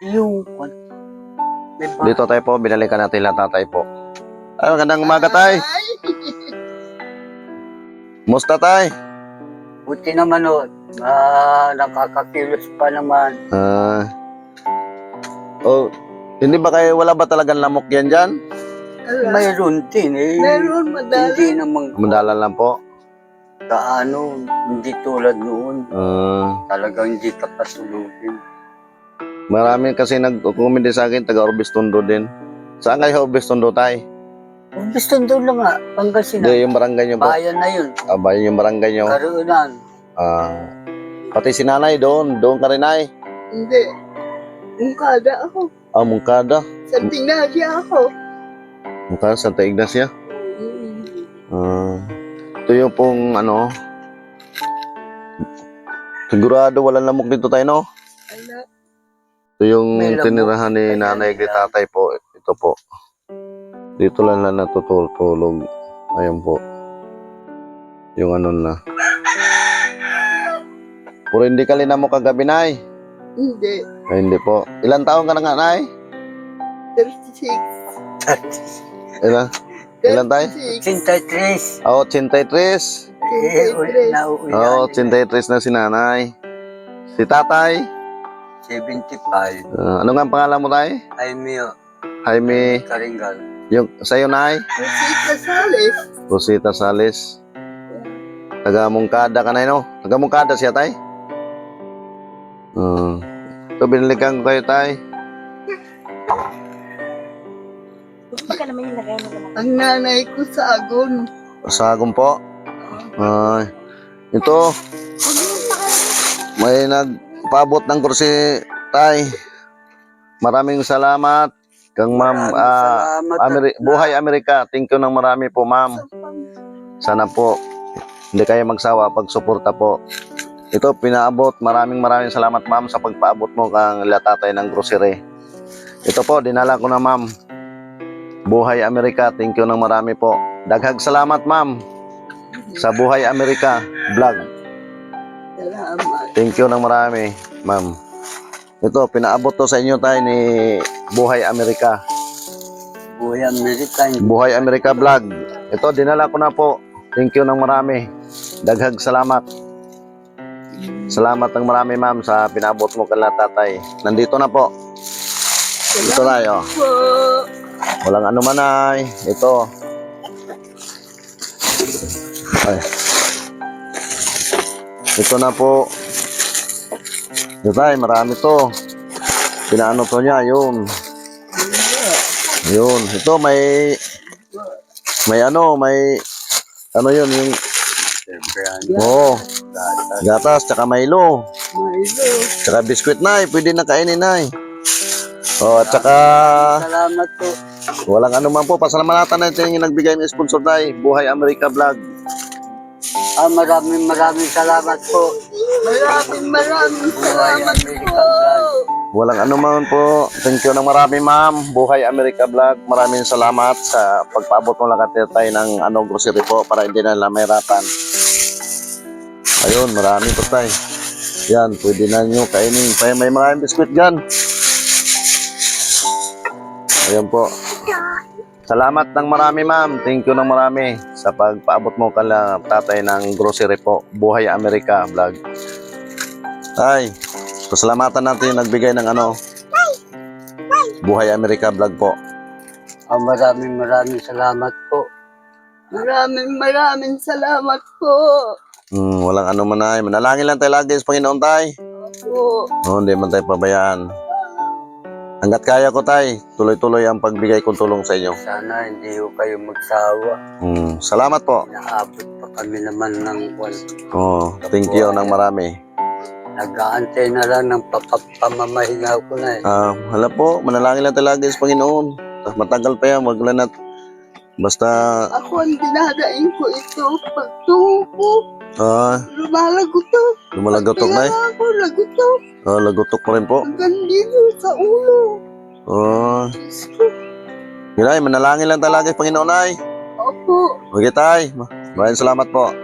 Yung, Dito tayo po, binalikan natin lang tatay po. Ay, magandang umaga tay. Musta tay? buti naman o. Nakakakilos pa naman. Hindi ba kayo, wala ba talagang lamok yan dyan? Mayroon din eh. Meron, madala. Hindi naman Mandalan lang po. kaano, hindi tulad noon. Talagang hindi ka pasulugin. Marami kasi nag-comment sa akin, taga Orbistondo din. Saan kayo Orbistondo tay? Gusto doon lang nga, Pangasinan. Hindi, yung barangay nyo po. Bayan na yun. Bayan yung barangay nyo. Karuunan. Pati si nanay doon ka rin ay. Hindi. Mungkada ako. Mungkada. Sa Tinasya ako. Mungkada, Santa Ignacia. Ito yung pong sigurado walang lamok dito tayo, no? Ala. Ito yung May lamok. tinirahan ni nanay kay tatay po. Ito po. Dito lang na natutulog. Ayan po. Yung na. Puro hindi ka linamok kagabi, nay. Hindi. Ay, hindi po. Ilan taon ka na nga, nay? 36. Ilan? Ilan tayo? 83. 83. Nauuyan. 83 na si nanay. Si tatay? 75. Ano nga ang pangalan mo, tay? Ay Mio. Jaime. Karingal. Yung sa'yo, nay? Rosita Sales. Rosita Sales. Taga Mungkada ka na, no? Taga Mungkada siya, tay? Ito, binilikan ko kayo, tay. Baka naman yung lagay mo naman. Ang nanay ko sa Agon. Sagom po. Ay. Ito, may nagpaabot ng kursi, tay. Maraming salamat. Kang ma'am, Salamat. Buhay Amerika. Thank you ng marami po, ma'am. Sana po, hindi kayo magsawa pagsuporta po. Ito, pinaabot. Maraming salamat, ma'am, sa pagpaabot mo kang latatay ng grocery. Ito po, dinala ko na, ma'am. Buhay Amerika. Thank you ng marami po. Daghag salamat, ma'am, sa Buhay Amerika vlog. Salamat. Thank you ng marami, ma'am. Ito, pinaabot to sa inyo tayo ni Buhay Amerika. Buhay Amerika. Buhay Amerika vlog. Ito, dinala ko na po. Thank you ng marami. Daghag salamat. Salamat ng marami, ma'am, sa pinabot mo kala tatay. Nandito na po. Ito na, oh. Po. Walang anuman ay. Ito. Ay. Ito na po. Ito tayo, marami to. Pinaano to niya, yun. Yun. Ito, may yun, yung, oo, gatas, tsaka Milo. Milo. Tsaka biskwit, nay. Pwede na kainin, nay. Oh, at tsaka, Salamat po. walang anuman po. Pasalamatan natin yung nagbigay ng sponsor, tay. Buhay Amerika vlog. Maraming salamat po. Maraming salamat po. Walang anuman po. Thank you ng marami, ma'am. Buhay Amerika vlog. Maraming salamat sa pagpaabot mo lang tayo ng grocery po para hindi na lang mahirapan. Ayun, marami po tayo. Yan, pwede na nyo kainin. May maraming biskuit dyan. Ayun po. Salamat ng marami, ma'am. Thank you ng marami sa pagpaabot mo kala tatay ng grocery po. Buhay Amerika vlog. Ay, pasalamatan natin yung nagbigay ng Buhay Amerika vlog po. Maraming salamat po. Maraming salamat po. Walang anuman ay. Manalangin lang tayo lagi sa Panginoon, tay. Po. Hindi man tayo pabayaan. Hanggat kaya ko, tay, tuloy-tuloy ang pagbigay kong tulong sa inyo. Sana hindi ko kayo magsawa. Salamat po. Naabot pa kami naman ng buwan. Thank you ng marami. Nag-aantay na lang ng pamamahinga ko na eh. Hala po, manalangin lang tayo lagi sa Panginoon. Matagal pa yan, wag lang basta, Ako ang dinadain ko ito. Pagtungo ko, lumalagotok. lumalagotok na eh. Kaya ako lagotok. Lagotok pa rin po. Hanggang dito sa ulo. Diyos ko. Yun ay, manalangin lang tayo lagi sa Panginoon ay. Opo. Okay, tay. Maraming salamat po.